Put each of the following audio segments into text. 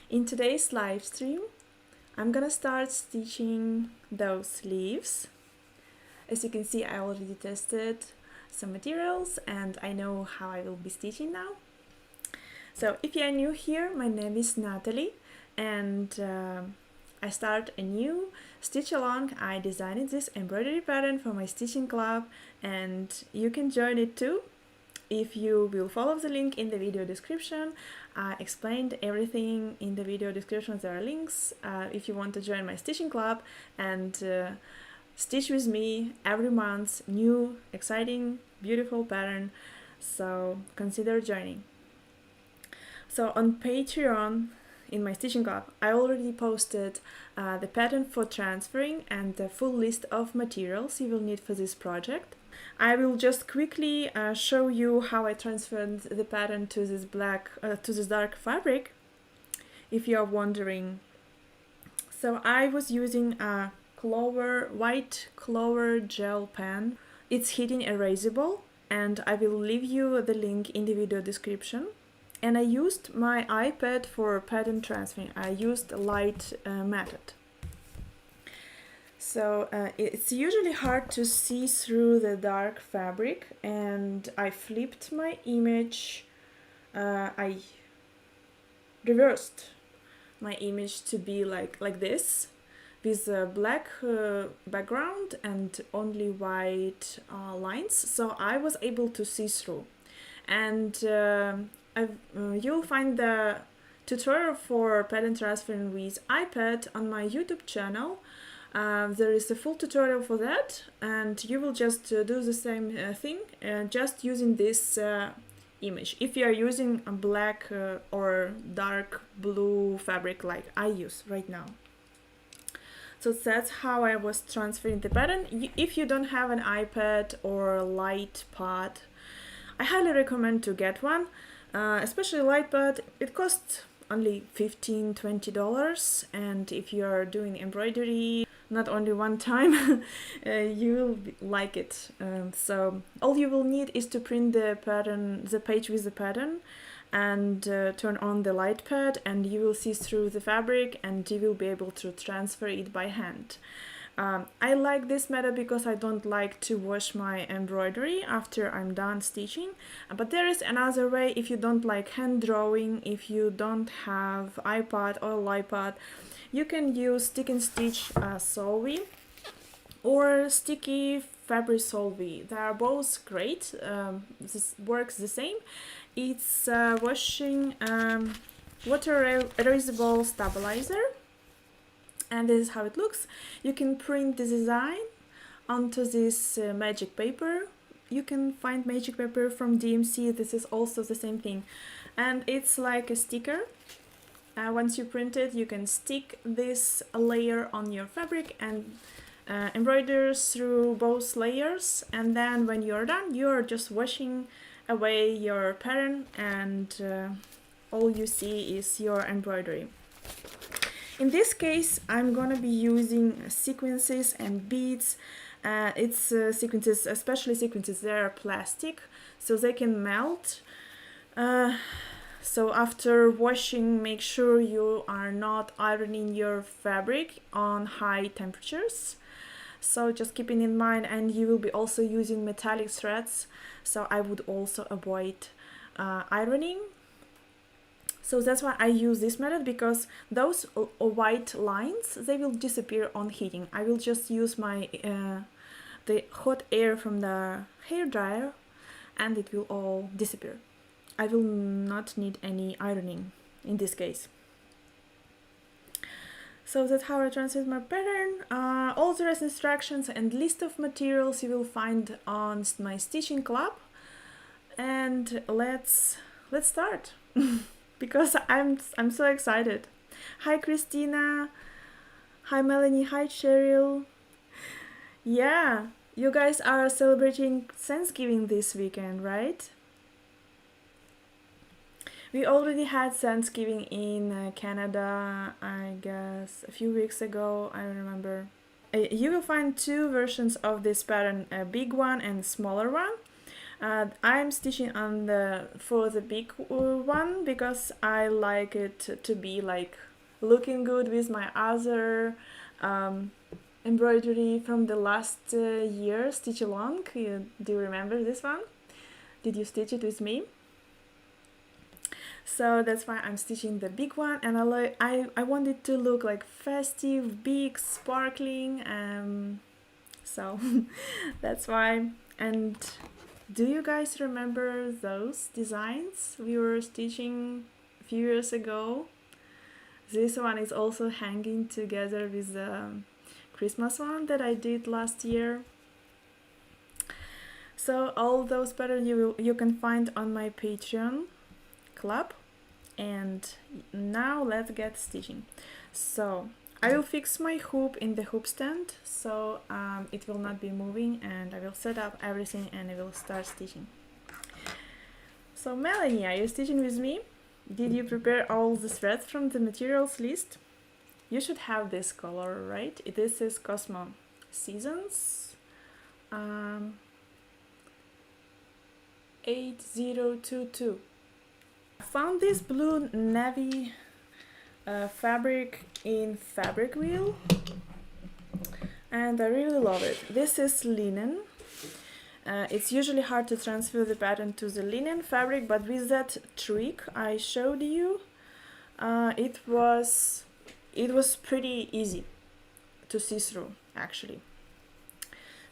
In today's live stream, I'm gonna start stitching those leaves. As you can see, I already tested some materials and I know how I will be stitching now. So if you are new here, my name is Natalie and I start a new stitch along. I designed this embroidery pattern for my stitching club and you can join it too. If you will follow the link in the video description, I explained everything in the video description. There are links if you want to join my stitching club and stitch with me every month, new, exciting, beautiful pattern. So consider joining. So on Patreon, in my stitching club, I already posted the pattern for transferring and the full list of materials you will need for this project. I will just quickly show you how I transferred the pattern to this dark fabric, if you are wondering. So I was using a white clover gel pen. It's heating erasable, and I will leave you the link in the video description. And I used my iPad for pattern transferring. I used a light method. So it's usually hard to see through the dark fabric, and I flipped my image. I reversed my image to be like this, with a black background and only white lines, so I was able to see through. And you'll find the tutorial for pattern transferring with iPad on my YouTube channel. There is a full tutorial for that, and you will just do the same thing, just using this image. If you are using a black or dark blue fabric like I use right now. So that's how I was transferring the pattern. If you don't have an iPad or light pad, I highly recommend to get one, especially light pad. It costs only $15–20, and if you are doing embroidery not only one time, you will like it. So all you will need is to print the page with the pattern, and turn on the light pad, and you will see through the fabric and you will be able to transfer it by hand. I like this method because I don't like to wash my embroidery after I'm done stitching, but there is another way. If you don't like hand drawing, if you don't have iPad or iPad, you can use stick and stitch solvay or sticky fabric solvay. They are both great. This works the same. It's washing water erasable stabilizer, and this is how it looks. You can print the design onto this magic paper. You can find magic paper from DMC. This is also the same thing, and it's like a sticker. Once you print it, you can stick this layer on your fabric and embroider through both layers, and then when you're done, you're just washing away your pattern, and all you see is your embroidery. In this case, I'm gonna be using sequences and beads. It's sequences, especially sequences, they are plastic, so they can melt. So after washing, make sure you are not ironing your fabric on high temperatures. So just keeping in mind, and you will be also using metallic threads, so I would also avoid ironing. So that's why I use this method, because those white lines, they will disappear on heating. I will just use my the hot air from the hair dryer, and it will all disappear. I will not need any ironing in this case. So that's how I transfer my pattern. All the rest instructions and list of materials you will find on my stitching club. And let's start because I'm so excited. Hi Christina. Hi Melanie. Hi Cheryl. Yeah, you guys are celebrating Thanksgiving this weekend, right? We already had Thanksgiving in Canada, I guess, a few weeks ago, I don't remember. You will find two versions of this pattern, a big one and a smaller one. I'm stitching on for the big one because I like it to be like looking good with my other embroidery from the last year, Stitch Along. Do you remember this one? Did you stitch it with me? So that's why I'm stitching the big one, and I want it to look like festive, big, sparkling, so that's why. And do you guys remember those designs we were stitching a few years ago? This one is also hanging together with the Christmas one that I did last year. So all those patterns you can find on my Patreon club. And now let's get stitching. So I will fix my hoop in the hoop stand, so it will not be moving, and I will set up everything and I will start stitching. So Melanie, are you stitching with me? Did you prepare all the threads from the materials list? You should have this color, right? This is Cosmo Seasons 8022. I found this blue navy fabric in Fabric Wheel, and I really love it. This is linen. It's usually hard to transfer the pattern to the linen fabric, but with that trick I showed you, it was pretty easy to see through, actually.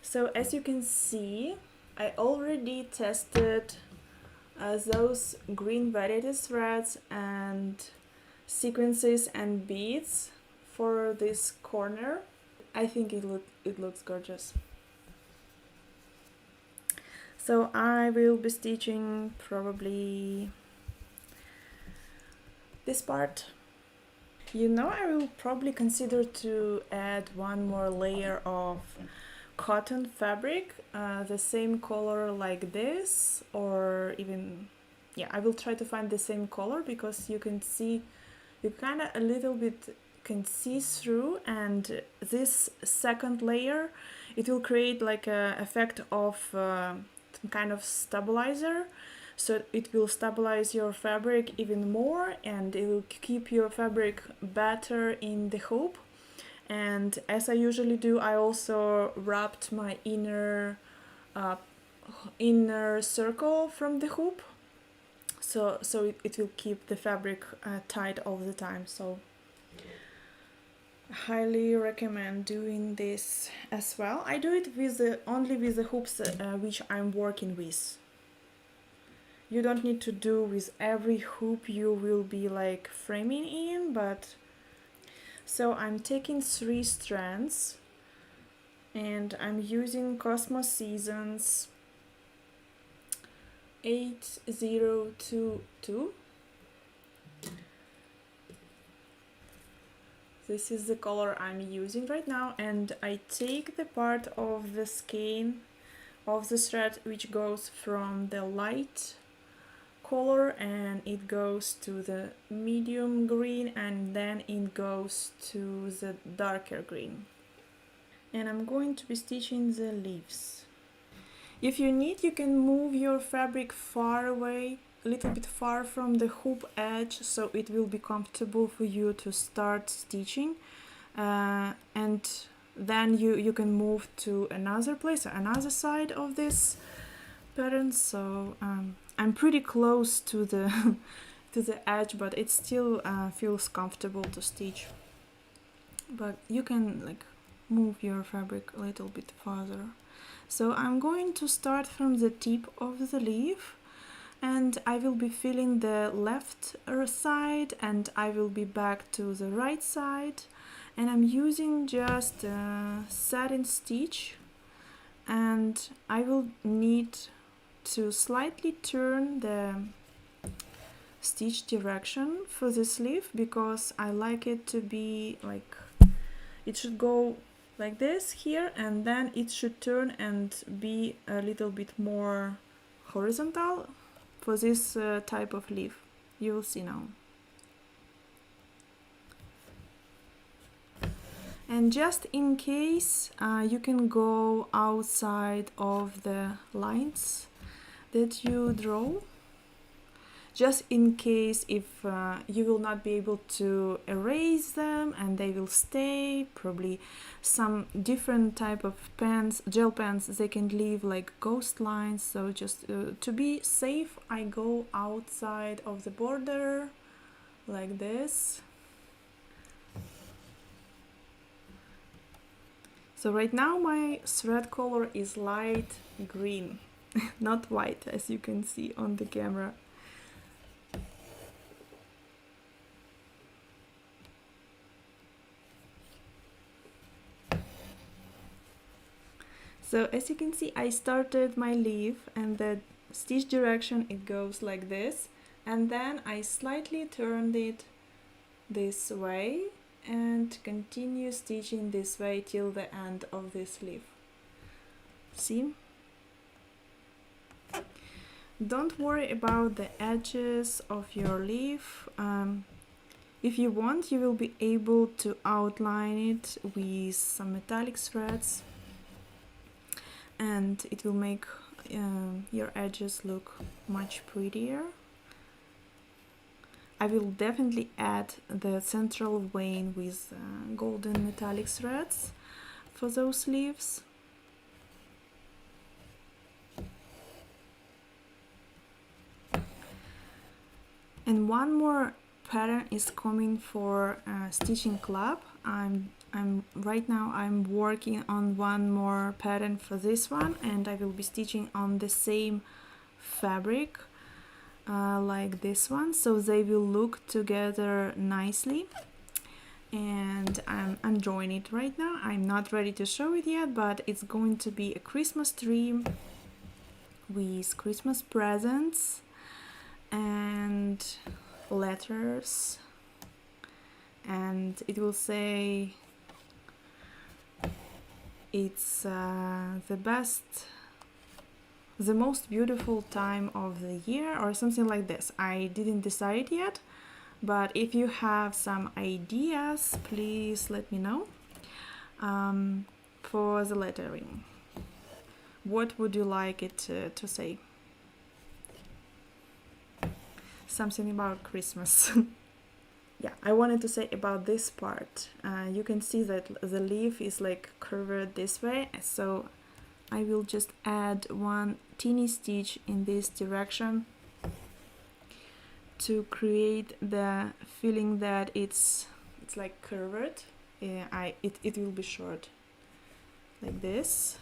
So as you can see, I already tested those green variety threads and sequences and beads for this corner. I think it looks gorgeous. So I will be stitching probably this part. You know, I will probably consider to add one more layer of cotton fabric, the same color like this, or even, yeah, I will try to find the same color, because you can see, you kind of a little bit can see through, and this second layer, it will create like a effect of some kind of stabilizer, so it will stabilize your fabric even more, and it will keep your fabric better in the hoop. And as I usually do, I also wrapped my inner circle from the hoop, so it will keep the fabric tight all the time. So I highly recommend doing this as well. I do it with only with the hoops which I'm working with. You don't need to do with every hoop you will be like framing in, but so I'm taking 3 strands and I'm using Cosmo Seasons 8022. This is the color I'm using right now, and I take the part of the skein of the thread which goes from the light color and it goes to the medium green, and then it goes to the darker green. And I'm going to be stitching the leaves. If you need, you can move your fabric far away, a little bit far from the hoop edge, so it will be comfortable for you to start stitching, and then you can move to another place, another side of this pattern. So I'm pretty close to the to the edge, but it still feels comfortable to stitch. But you can like move your fabric a little bit farther. So I'm going to start from the tip of the leaf, and I will be filling the left side, and I will be back to the right side, and I'm using just a satin stitch, and I will need to slightly turn the stitch direction for this leaf, because I like it to be like, it should go like this here, and then it should turn and be a little bit more horizontal for this type of leaf. You will see now. And just in case, you can go outside of the lines that you draw, just in case if you will not be able to erase them and they will stay. Probably some different type of pens, gel pens, they can leave like ghost lines. So just to be safe, I go outside of the border like this. So right now my thread color is light green, not white, as you can see on the camera. So as you can see, I started my leaf, and the stitch direction, it goes like this, and then I slightly turned it this way and continue stitching this way till the end of this leaf. See? Don't worry about the edges of your leaf. If you want, you will be able to outline it with some metallic threads, and it will make your edges look much prettier. I will definitely add the central vein with golden metallic threads for those leaves. And one more pattern is coming for Stitching Club. Right now I'm working on one more pattern for this one, and I will be stitching on the same fabric like this one, so they will look together nicely. And I'm drawing it right now. I'm not ready to show it yet, but it's going to be a Christmas tree with Christmas presents and letters, and it will say it's the most beautiful time of the year, or something like this. I didn't decide yet, but if you have some ideas, please let me know. For the lettering, what would you like it to say? Something about Christmas. Yeah, I wanted to say about this part. You can see that the leaf is like curved this way, so I will just add one teeny stitch in this direction to create the feeling that it's like curved. It will be short like this,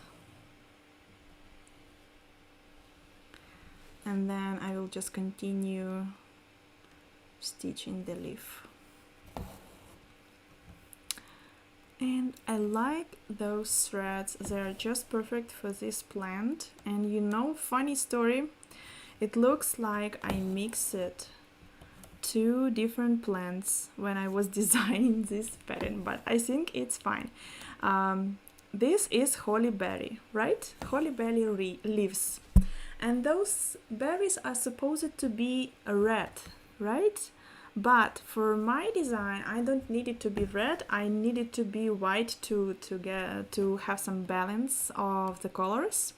and then I will just continue stitching the leaf. And I like those threads, they're just perfect for this plant. And you know, funny story, it looks like I mixed two different plants when I was designing this pattern, but I think it's fine. This is holly berry, right? Holly berry leaves, and those berries are supposed to be red, right? But for my design, I don't need it to be red. I need it to be white to have some balance of the colors.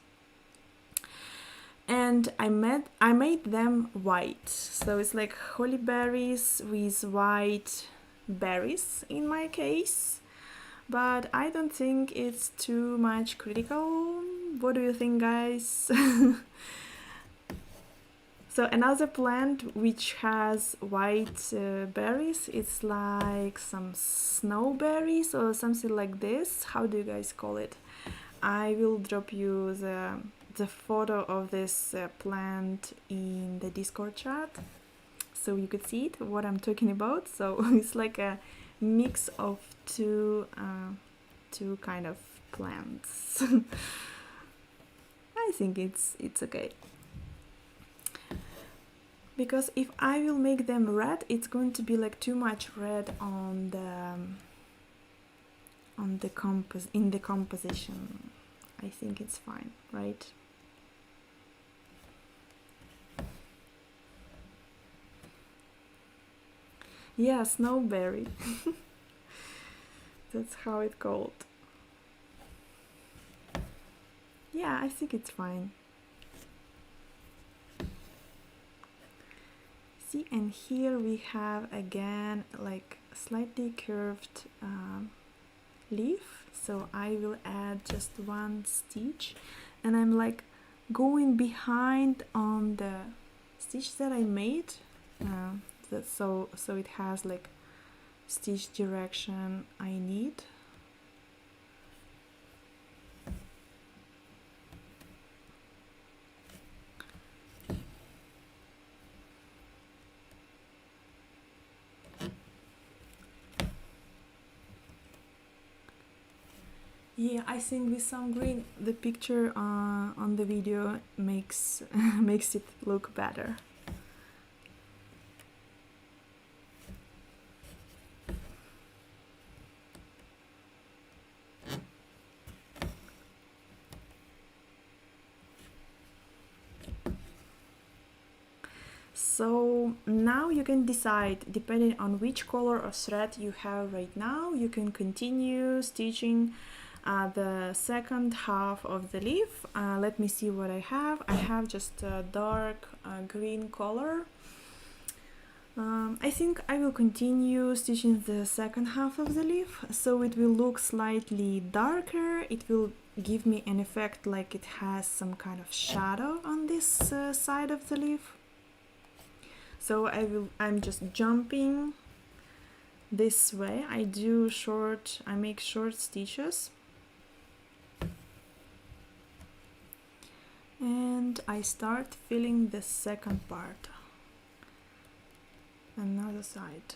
And I made them white, so it's like holly berries with white berries in my case. But I don't think it's too much critical. What do you think, guys? So another plant which has white berries, it's like some snowberries or something like this. How do you guys call it? I will drop you the photo of this plant in the Discord chat, so you could see it, what I'm talking about. So it's like a mix of two kind of plants. I think it's okay. Because if I will make them red, it's going to be like too much red in the composition. I think it's fine, right? Yeah, snowberry. That's how it's called. Yeah, I think it's fine. See, and here we have again like slightly curved leaf, so I will add just one stitch, and I'm like going behind on the stitch that I made, so it has like stitch direction I need. Yeah, I think with some green, the picture on the video makes makes it look better. So now you can decide, depending on which color or thread you have right now, you can continue stitching the second half of the leaf. Let me see what I have. I have just a dark green color. I think I will continue stitching the second half of the leaf, so it will look slightly darker. It will give me an effect like it has some kind of shadow on this side of the leaf. So I'm just jumping this way. I make short stitches. And I start filling the second part. Another side.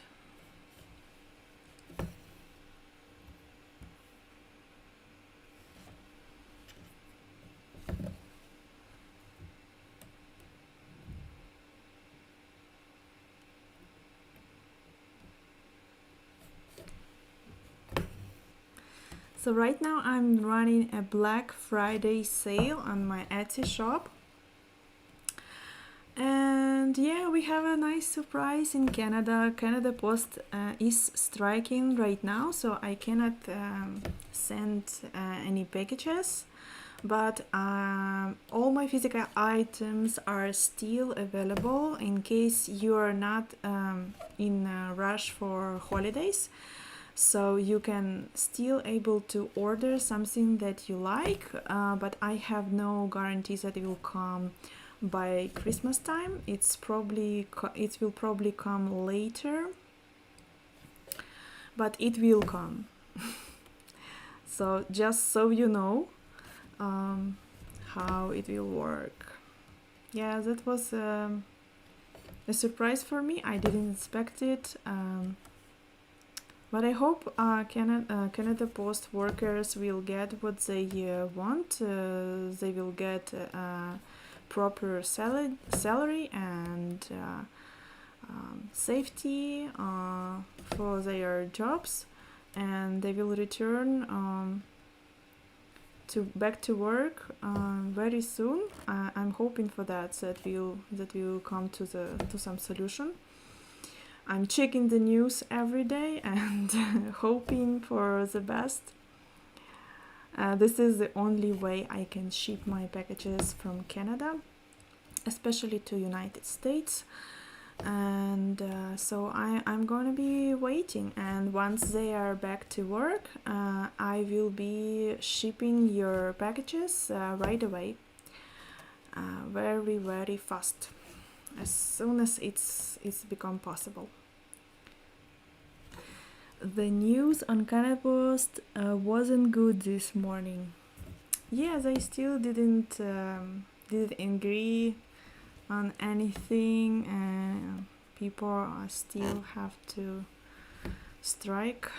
So right now I'm running a Black Friday sale on my Etsy shop. And yeah, we have a nice surprise in Canada. Canada Post is striking right now, so I cannot send any packages. But all my physical items are still available in case you are not in a rush for holidays. So you can still able to order something that you like, but I have no guarantees that it will come by Christmas time. It will probably come later, but it will come. So just so you know how it will work. Yeah, that was a surprise for me. I didn't expect it. But I hope Canada Post workers will get what they want. They will get proper salary and safety for their jobs, and they will return back to work very soon. I'm hoping for that will come to some solution. I'm checking the news every day and hoping for the best. This is the only way I can ship my packages from Canada, especially to United States. And so I'm gonna be waiting, and once they are back to work, I will be shipping your packages right away, very, very fast, as soon as it's become possible. The news on Canada Post wasn't good this morning. Yes, I still didn't agree on anything. People still have to strike.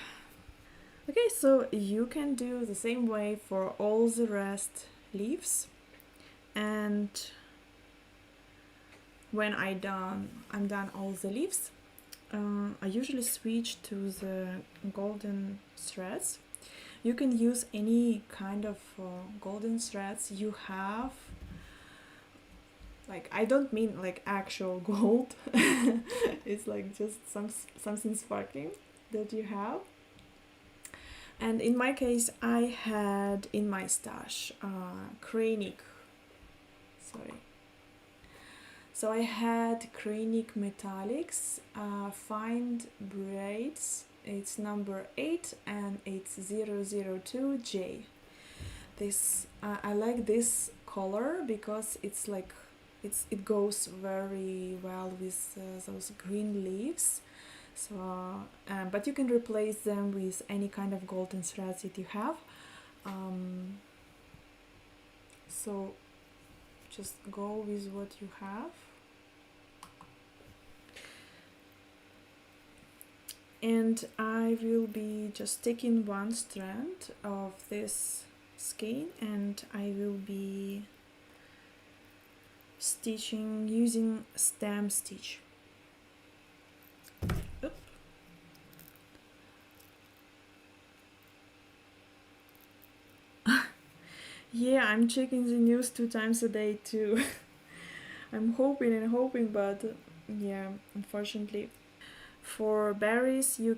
Okay, so you can do the same way for all the rest leaves, and when I'm done all the leaves, I usually switch to the golden threads. You can use any kind of golden threads you have. Like, I don't mean like actual gold. It's like just something sparkling that you have. And in my case, I had in my stash Kreinik. Sorry. So I had Chronic Metallics Find Braids. It's number 8 and it's 002J. This I like this color because it's like it goes very well with those green leaves. So but you can replace them with any kind of golden threads that you have. So just go with what you have. And I will be just taking one strand of this skein and I will be stitching using stem stitch. Oop. Yeah, I'm checking the news 2 times a day too. I'm hoping and hoping, but yeah, unfortunately. For berries, you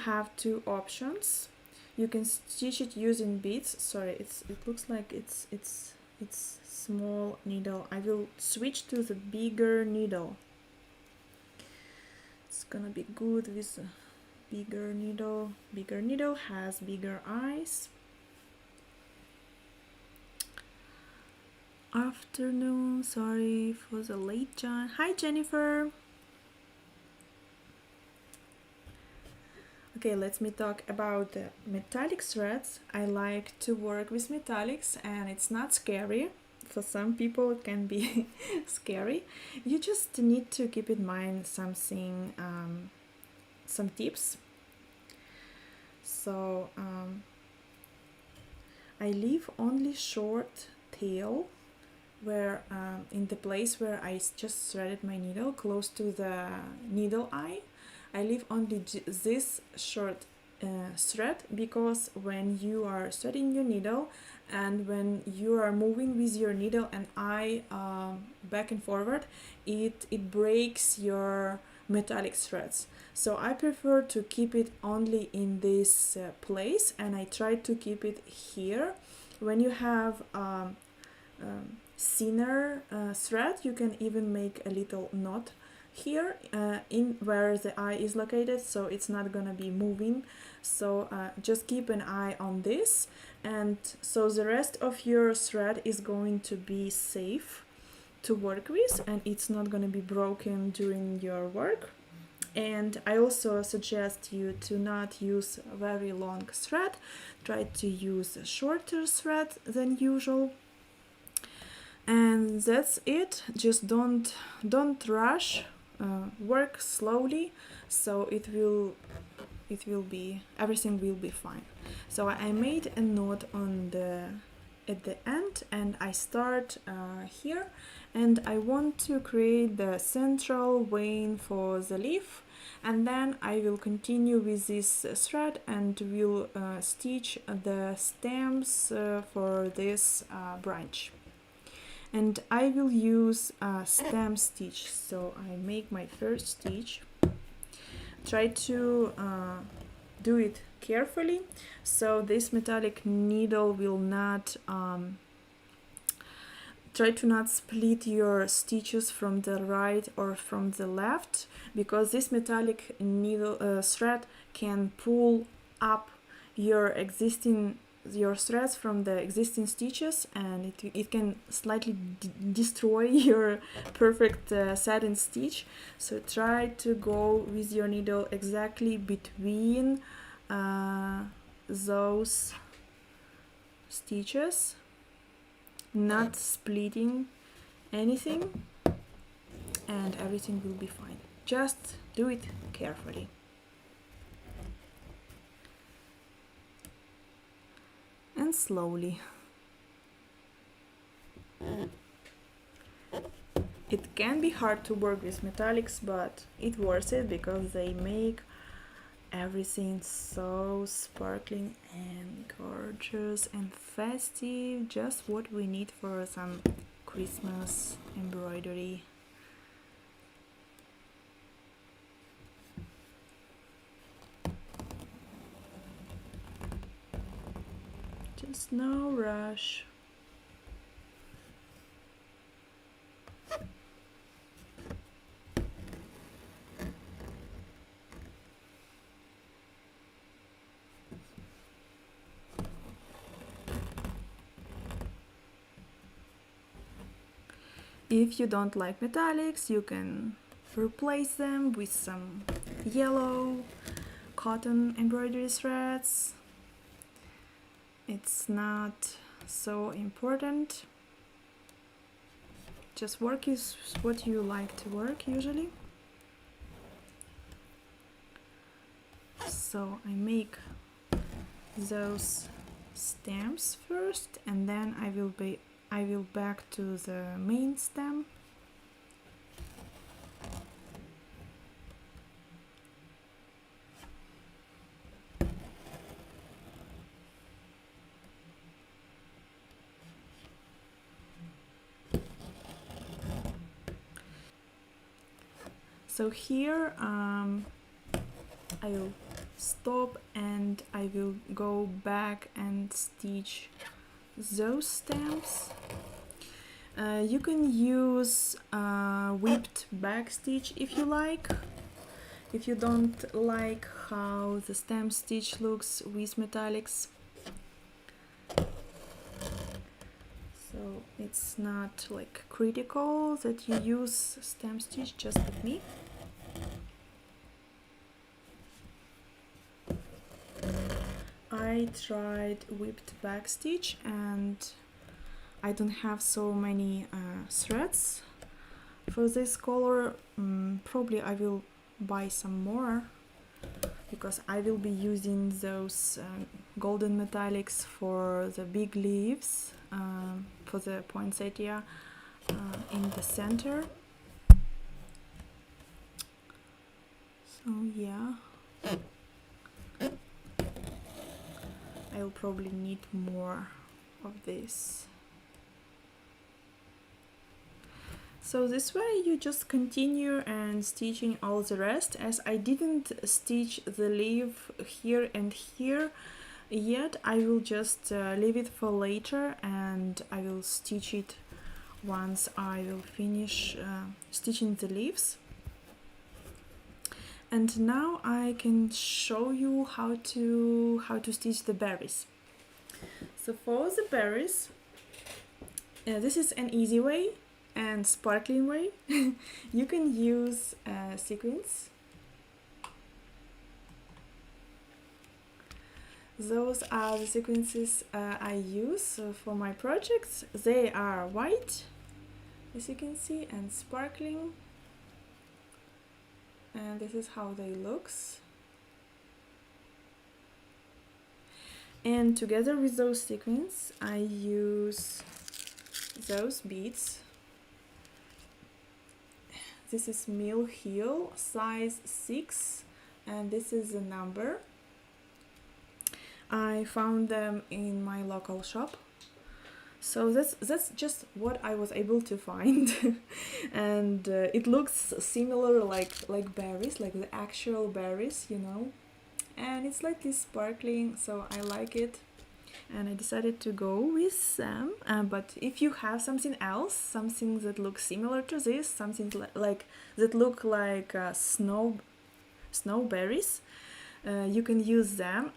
have 2 options. You can stitch it using beads. Sorry, it looks like it's small needle. I will switch to the bigger needle. It's gonna be good with a bigger needle. Bigger needle has bigger eyes. Afternoon, sorry for the late John. Hi Jennifer. Okay, let me talk about the metallic threads. I like to work with metallics and it's not scary. For some people it can be scary. You just need to keep in mind something, some tips. So I leave only short tail where in the place where I just threaded my needle close to the needle eye. I leave only this short thread because when you are threading your needle and when you are moving with your needle and eye back and forward, it breaks your metallic threads. So I prefer to keep it only in this place and I try to keep it here. When you have thinner thread, you can even make a little knot here in where the eye is located, so it's not gonna be moving. So just keep an eye on this, and so the rest of your thread is going to be safe to work with and it's not gonna be broken during your work. And I also suggest you to not use a very long thread. Try to use a shorter thread than usual. And that's it. Just don't rush. Work slowly, so everything will be fine. So I made a knot at the end, and I start here, and I want to create the central vein for the leaf, and then I will continue with this thread and will stitch the stems for this branch. And I will use a stem stitch. So I make my first stitch. Try to do it carefully, so this metallic needle will not try to not split your stitches from the right or from the left, because this metallic needle thread can pull up your threads from the existing stitches, and it can slightly destroy your perfect satin stitch. So try to go with your needle exactly between those stitches, not splitting anything, and everything will be fine. Just do it carefully. And slowly. It can be hard to work with metallics, but it's worth it because they make everything so sparkling and gorgeous and festive. Just what we need for some Christmas embroidery. Just no rush. If you don't like metallics, you can replace them with some yellow cotton embroidery threads. It's not so important. Just work is what you like to work usually. So I make those stems first, and then I will back to the main stem. So here I will stop and I will go back and stitch those stems. You can use whipped back stitch if you like. If you don't like how the stem stitch looks with metallics. So it's not like critical that you use stem stitch, just like me. I tried whipped back stitch and I don't have so many threads for this color. Probably I will buy some more because I will be using those golden metallics for the big leaves, for the poinsettia in the center. So yeah, I will probably need more of this. So this way you just continue and stitching all the rest. As I didn't stitch the leaf here and here yet, I will just leave it for later and I will stitch it once I will finish stitching the leaves. And now I can show you how to stitch the berries. So for the berries, this is an easy way and sparkling way. You can use sequins. Those are the sequences I use for my projects. They are white, as you can see, and sparkling. And this is how they looks. And together with those sequins, I use those beads. This is mill heel, size 6, and this is the number. I found them in my local shop. So that's just what I was able to find. And it looks similar like berries, like the actual berries, you know. And it's slightly sparkling, so I like it. And I decided to go with them. But if you have something else, something that looks similar to this, something like that look like snowberries, you can use them.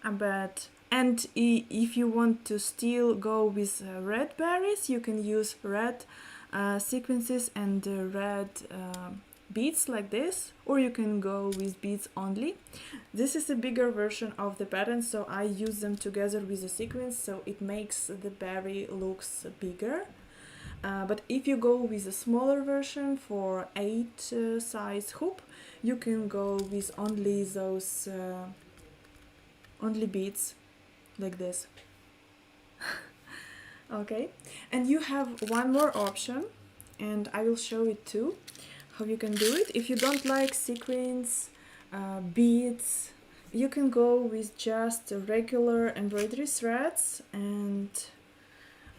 And if you want to still go with red berries, you can use red sequences and red beads like this, or you can go with beads only. This is a bigger version of the pattern, so I use them together with the sequins, so it makes the berry looks bigger. But if you go with a smaller version for 8 size hoop, you can go with only those only beads like this. Okay, and you have one more option, and I will show it too, how you can do it. If you don't like sequins, beads, you can go with just regular embroidery threads, and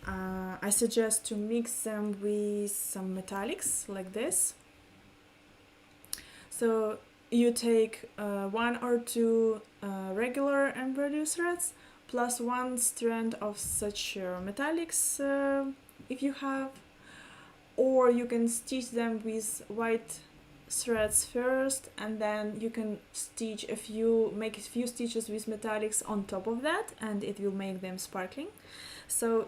I suggest to mix them with some metallics like this. So you take 1 or 2 regular embroidery threads plus 1 strand of such metallics if you have, or you can stitch them with white threads first, and then you can make a few stitches with metallics on top of that, and it will make them sparkling. So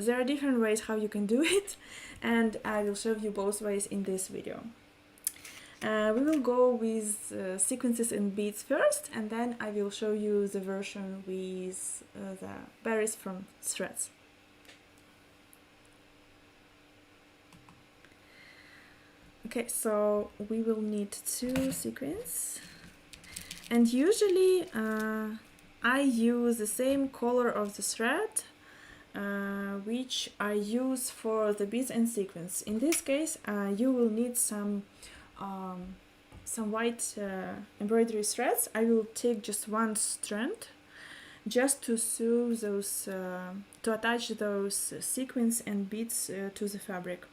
there are different ways how you can do it, and I will show you both ways in this video. We will go with sequences and beads first, and then I will show you the version with the berries from threads. Okay, so we will need 2 sequins, and usually I use the same color of the thread which I use for the beads and sequins. In this case, you will need some white embroidery threads. I will take just 1 strand just to sew those, to attach those sequins and beads to the fabric.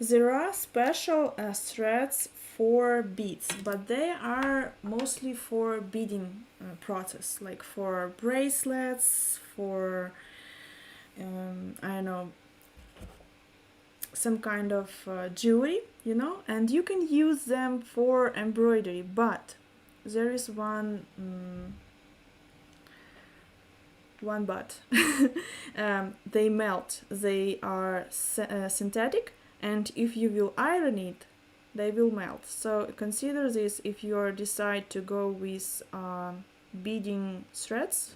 There are special threads for beads, but they are mostly for beading process, like for bracelets, for I don't know, some kind of jewelry, you know, and you can use them for embroidery, but there is one but. They melt, they are synthetic, and if you will iron it, they will melt. So consider this if you decide to go with beading threads.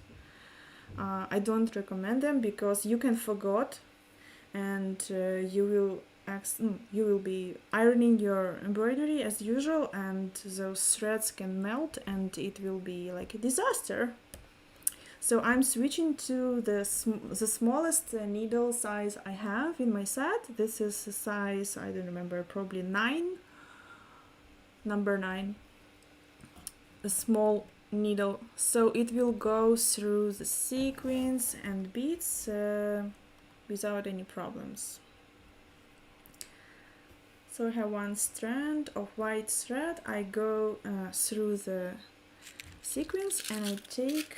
I don't recommend them because you can forget, and you will be ironing your embroidery as usual, and those threads can melt and it will be like a disaster. So I'm switching to the smallest needle size I have in my set. This is a size, I don't remember, probably 9, number 9, a small needle. So it will go through the sequins and beads without any problems. So I have 1 strand of white thread. I go through the sequins and I take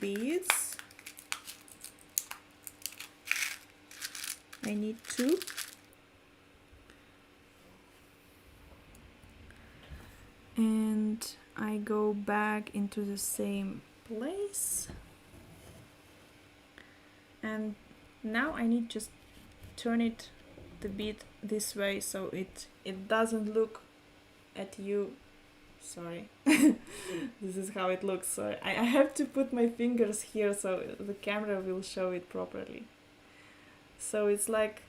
beads. I need 2. And I go back into the same place. And now I need just turn it the bead this way so it doesn't look at you. Sorry. This is how it looks. So I have to put my fingers here so the camera will show it properly. So it's like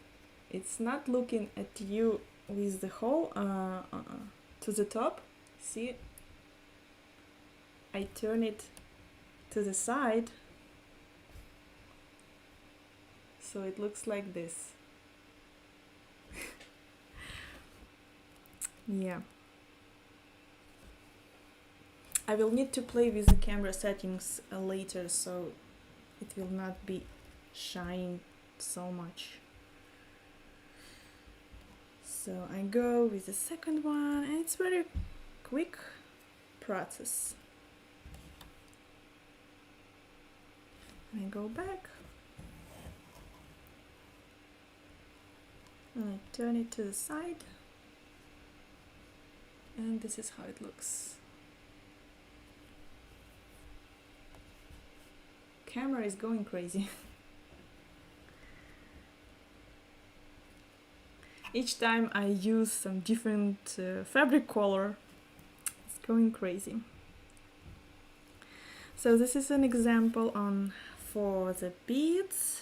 it's not looking at you with the hole to the top. See? I turn it to the side so it looks like this. Yeah. I will need to play with the camera settings later, so it will not be shining so much. So I go with the second one, and it's very quick process. I go back and I turn it to the side, and this is how it looks. Camera is going crazy. Each time I use some different fabric color, it's going crazy. So this is an example for the beads,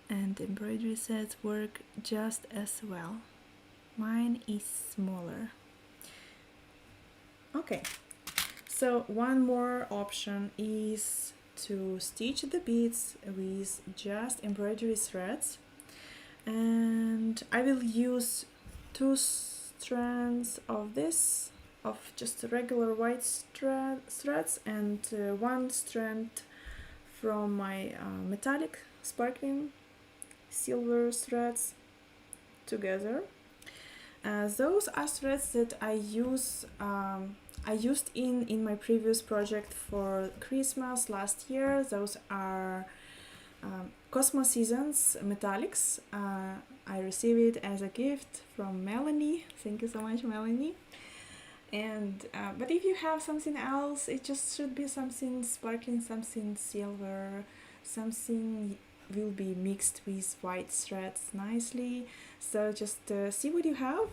and embroidery sets work just as well. Mine is smaller. Okay, so one more option is to stitch the beads with just embroidery threads, and I will use 2 strands of this, of just regular white threads, and 1 strand from my metallic sparkling silver threads together. Those are threads that I used in my previous project for Christmas last year. Those are Cosmo Seasons metallics. I received it as a gift from Melanie. Thank you so much, Melanie. And but if you have something else, it just should be something sparkling, something silver, something will be mixed with white threads nicely. So just see what you have.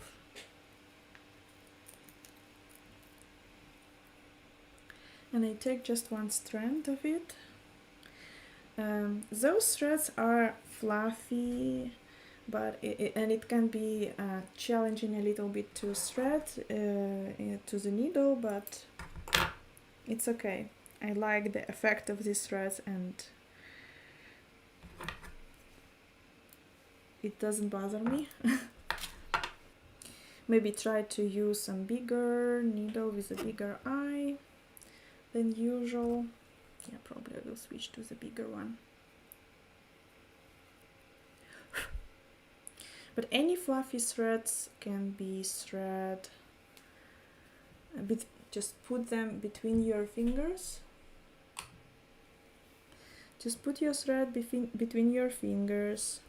And I take just one strand of it. Those threads are fluffy, but it can be challenging a little bit to thread to the needle, but it's okay. I like the effect of these threads, and it doesn't bother me. Maybe try to use some bigger needle with a bigger eye than usual. Yeah, probably I will switch to the bigger one. But any fluffy threads can be thread a bit, just put them between your fingers. Just put your thread between your fingers,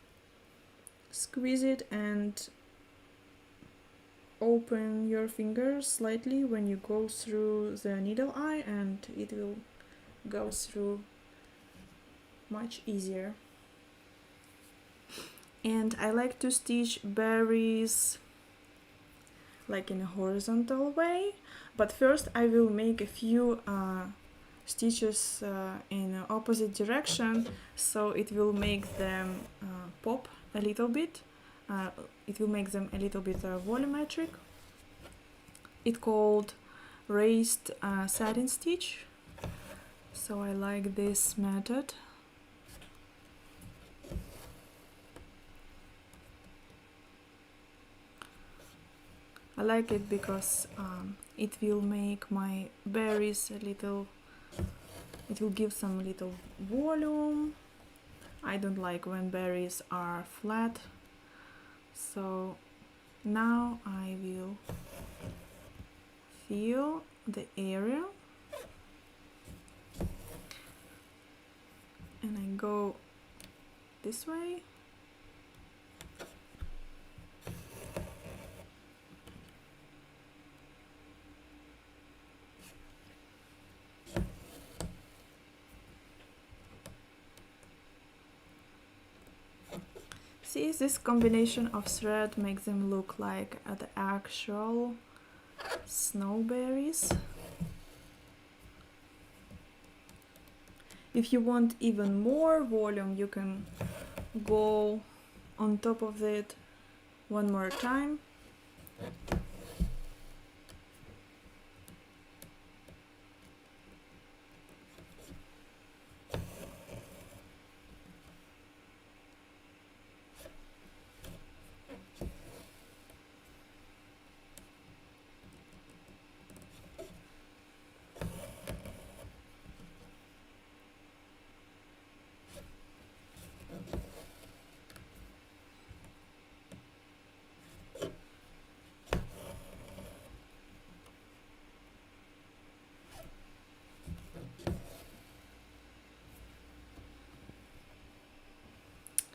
squeeze it and open your fingers slightly when you go through the needle eye, and it will go through much easier. And I like to stitch berries like in a horizontal way, but first I will make a few stitches in opposite direction, so it will make them pop a little bit. It will make them a little bit volumetric. It's called raised satin stitch, so I like this method. I like it because it will make my berries a little, it will give some little volume. I don't like when berries are flat, so now I will fill the area and I go this way. See, this combination of thread makes them look like the actual snowberries. If you want even more volume, you can go on top of it one more time.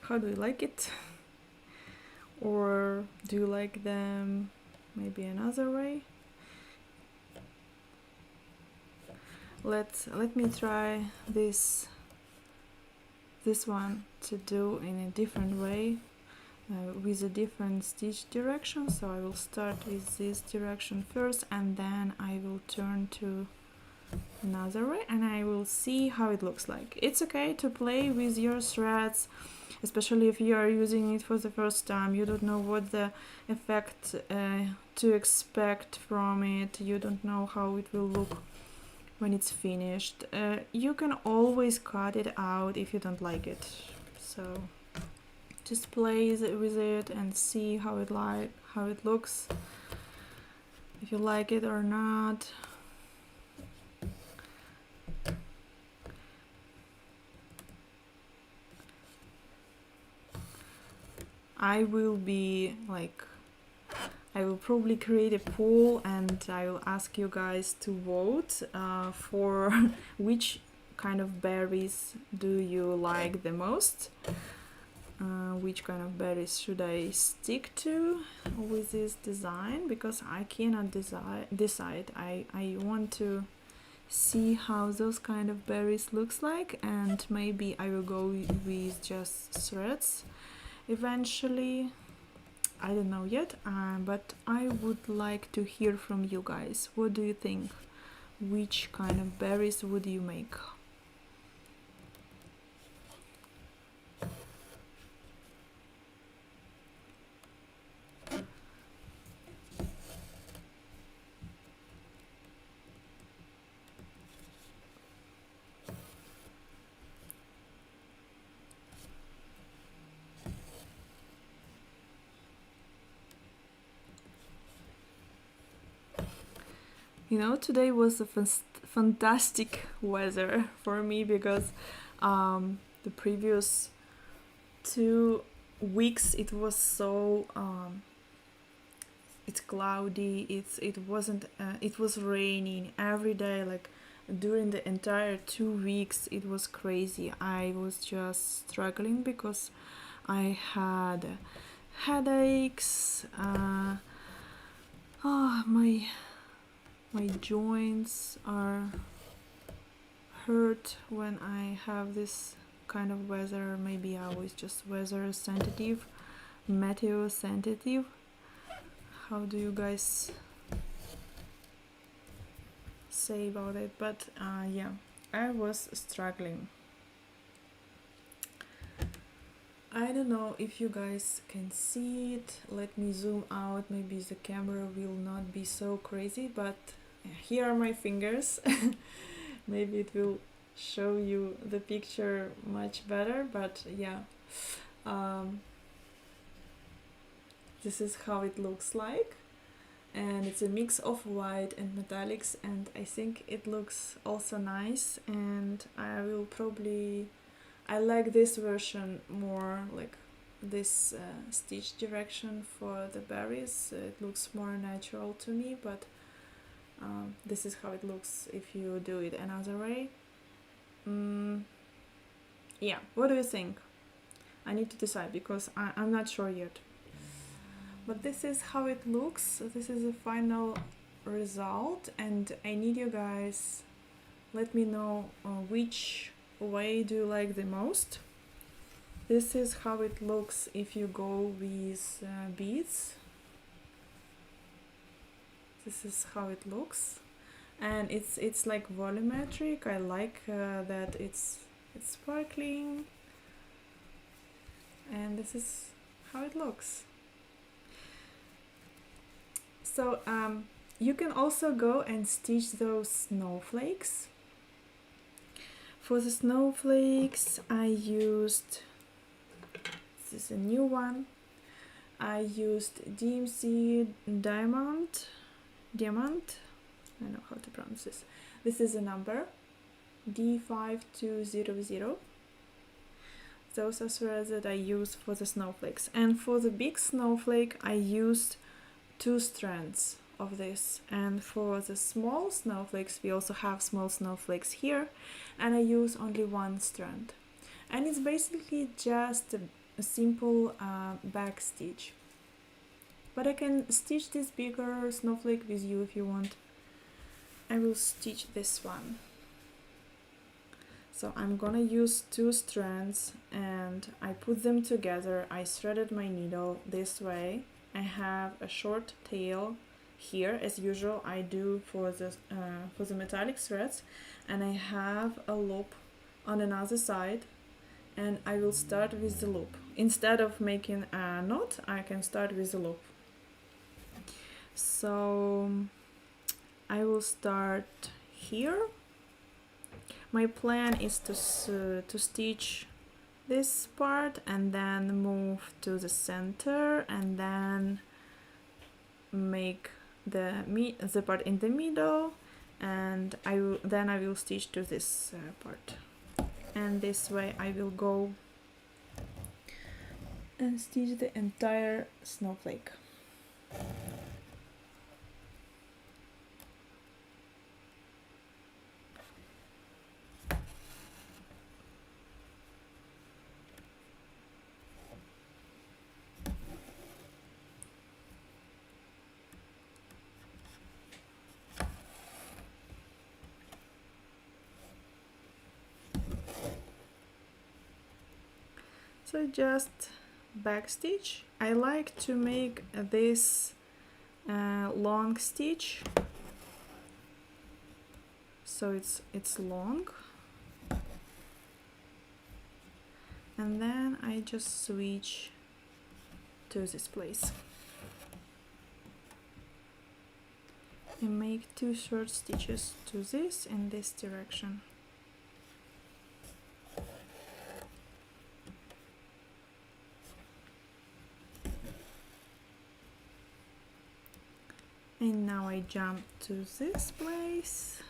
How do you like it? Or do you like them maybe another way? Let me try this one to do in a different way, with a different stitch direction. So I will start with this direction first, and then I will turn to another way, and I will see how it looks like. It's okay to play with your threads, especially if you are using it for the first time. You don't know what the effect to expect from it. You don't know how it will look when it's finished. You can always cut it out if you don't like it. So just play with it and see how it looks, if you like it or not. I will probably create a poll, and I will ask you guys to vote for which kind of berries do you like the most. which kind of berries should I stick to with this design, because I cannot decide. I want to see how those kind of berries looks like, and maybe I will go with just threads eventually. I don't know yet, but I would like to hear from you guys. What do you think? Which kind of berries would you make? You know, today was a fantastic weather for me, because the previous 2 weeks it was so it's cloudy. It was raining every day. Like during the entire 2 weeks, it was crazy. I was just struggling because I had headaches. My joints are hurt when I have this kind of weather. Maybe I was just weather sensitive, meteo sensitive. How do you guys say about it? But yeah, I was struggling. I don't know if you guys can see it. Let me zoom out. Maybe the camera will not be so crazy, but here are my fingers. Maybe it will show you the picture much better, but yeah. This is how it looks like, and it's a mix of white and metallics, and I think it looks also nice. And I like this version more, like this stitch direction for the berries. It looks more natural to me, but this is how it looks if you do it another way. Yeah, what do you think? I need to decide, because I'm not sure yet. But this is how it looks. This is the final result, and I need you guys, let me know which way do you like the most. This is how it looks if you go with beads. This is how it looks, and it's like volumetric. I like that it's sparkling, and this is how it looks. So you can also go and stitch those snowflakes. For the snowflakes, I used, this is a new one, I used DMC Diamond, I don't know how to pronounce this. This is a number, D5200. Those are threads that I use for the snowflakes. And for the big snowflake, I used 2 strands of this. And for the small snowflakes, we also have small snowflakes here, and I use only 1 strand. And it's basically just a simple back stitch. But I can stitch this bigger snowflake with you if you want. I will stitch this one. So I'm gonna use 2 strands, and I put them together. I threaded my needle this way. I have a short tail here, as usual I do for the metallic threads, and I have a loop on another side, and I will start with the loop. Instead of making a knot, I can start with the loop. So I will start here. My plan is to stitch this part and then move to the center, and then make the part in the middle, and then I will stitch to this part. And this way I will go and stitch the entire snowflake. So just back stitch. I like to make this long stitch, so it's long, and then I just switch to this place and make 2 short stitches to this in this direction. And now I jump to this place.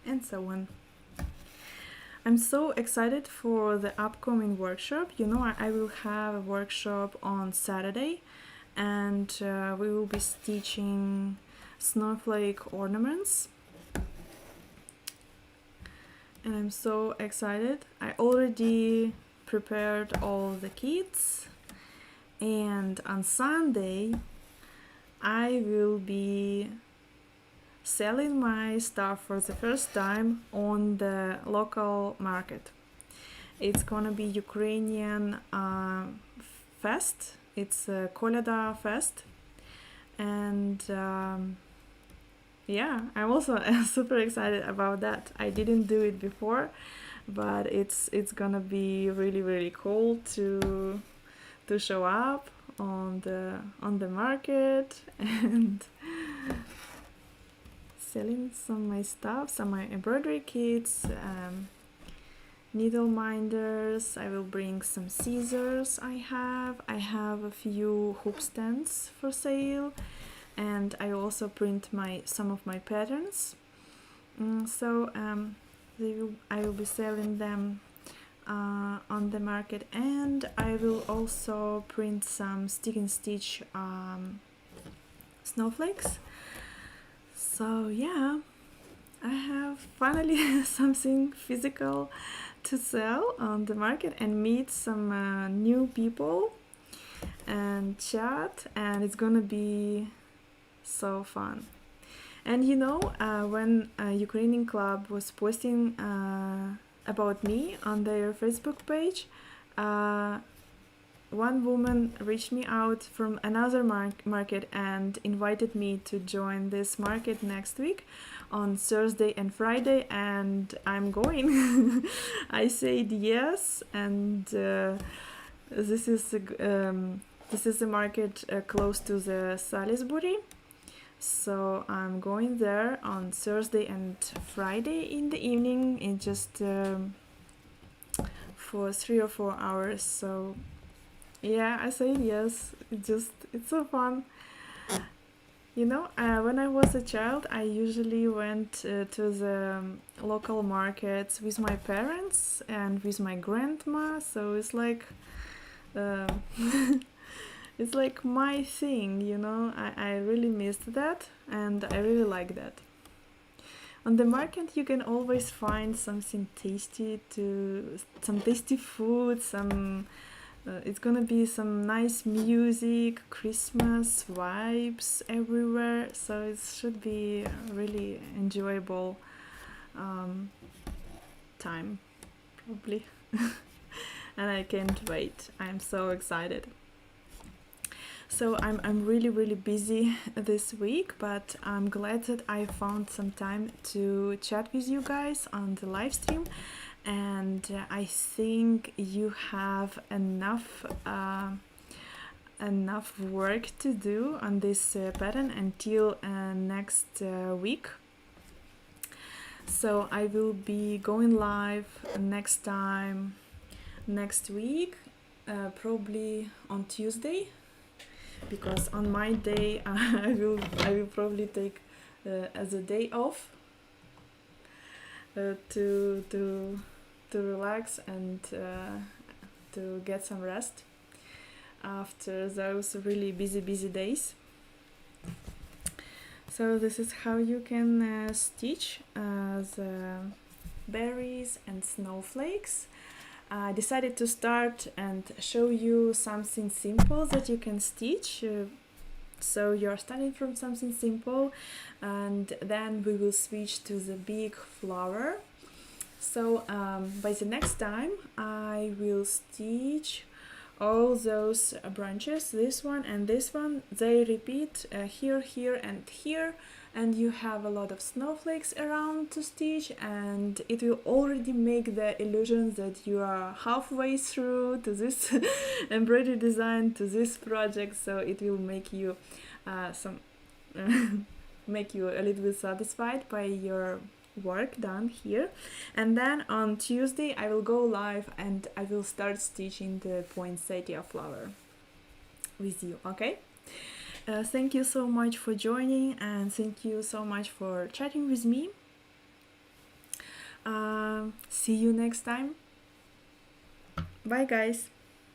And so on. I'm so excited for the upcoming workshop. You know, I will have a workshop on Saturday, and we will be stitching snowflake ornaments. And I'm so excited. I already prepared all the kits, and on Sunday I will be selling my stuff for the first time on the local market. It's gonna be Ukrainian fest. It's a Kolyada fest, and yeah, I'm also super excited about that. I didn't do it before, but it's gonna be really cool to show up on the market and selling some of my stuff, some of my embroidery kits, needle minders. I will bring some scissors. I have a few hoop stands for sale, and I also print some of my patterns. So I will be selling them on the market, and I will also print some stick and stitch snowflakes. So yeah, I have finally something physical to sell on the market and meet some new people and chat, and it's gonna be so fun. And you know, when a Ukrainian club was posting about me on their Facebook page, one woman reached me out from another market and invited me to join this market next week on Thursday and Friday, and I'm going. I said yes, and this is a market close to the Salisbury. So I'm going there on Thursday and Friday in the evening, in just for 3 or 4 hours. So yeah, I said yes. It's so fun. You know, when I was a child, I usually went to the local markets with my parents and with my grandma. So it's like it's like my thing, you know. I really missed that, and I really like that. On the market you can always find something tasty, some tasty food, it's gonna be some nice music, Christmas vibes everywhere, so it should be a really enjoyable time, probably. And I can't wait. I'm so excited. So I'm really busy this week, but I'm glad that I found some time to chat with you guys on the live stream, and I think you have enough work to do on this pattern until next week. So I will be going live next week, probably on Tuesday, because on my day I will probably take as a day off to relax and to get some rest after those really busy days. So this is how you can stitch the berries and snowflakes. I decided to start and show you something simple that you can stitch So you're starting from something simple, and then we will switch to the big flower. So by the next time I will stitch all those branches, this one and this one, they repeat here, here and here, and you have a lot of snowflakes around to stitch, and it will already make the illusion that you are halfway through to this embroidery design, to this project. So it will make you make you a little bit satisfied by your work done here. And then on Tuesday I will go live and I will start stitching the poinsettia flower with you. Okay, thank you so much for joining, and thank you so much for chatting with me. See you next time. Bye guys.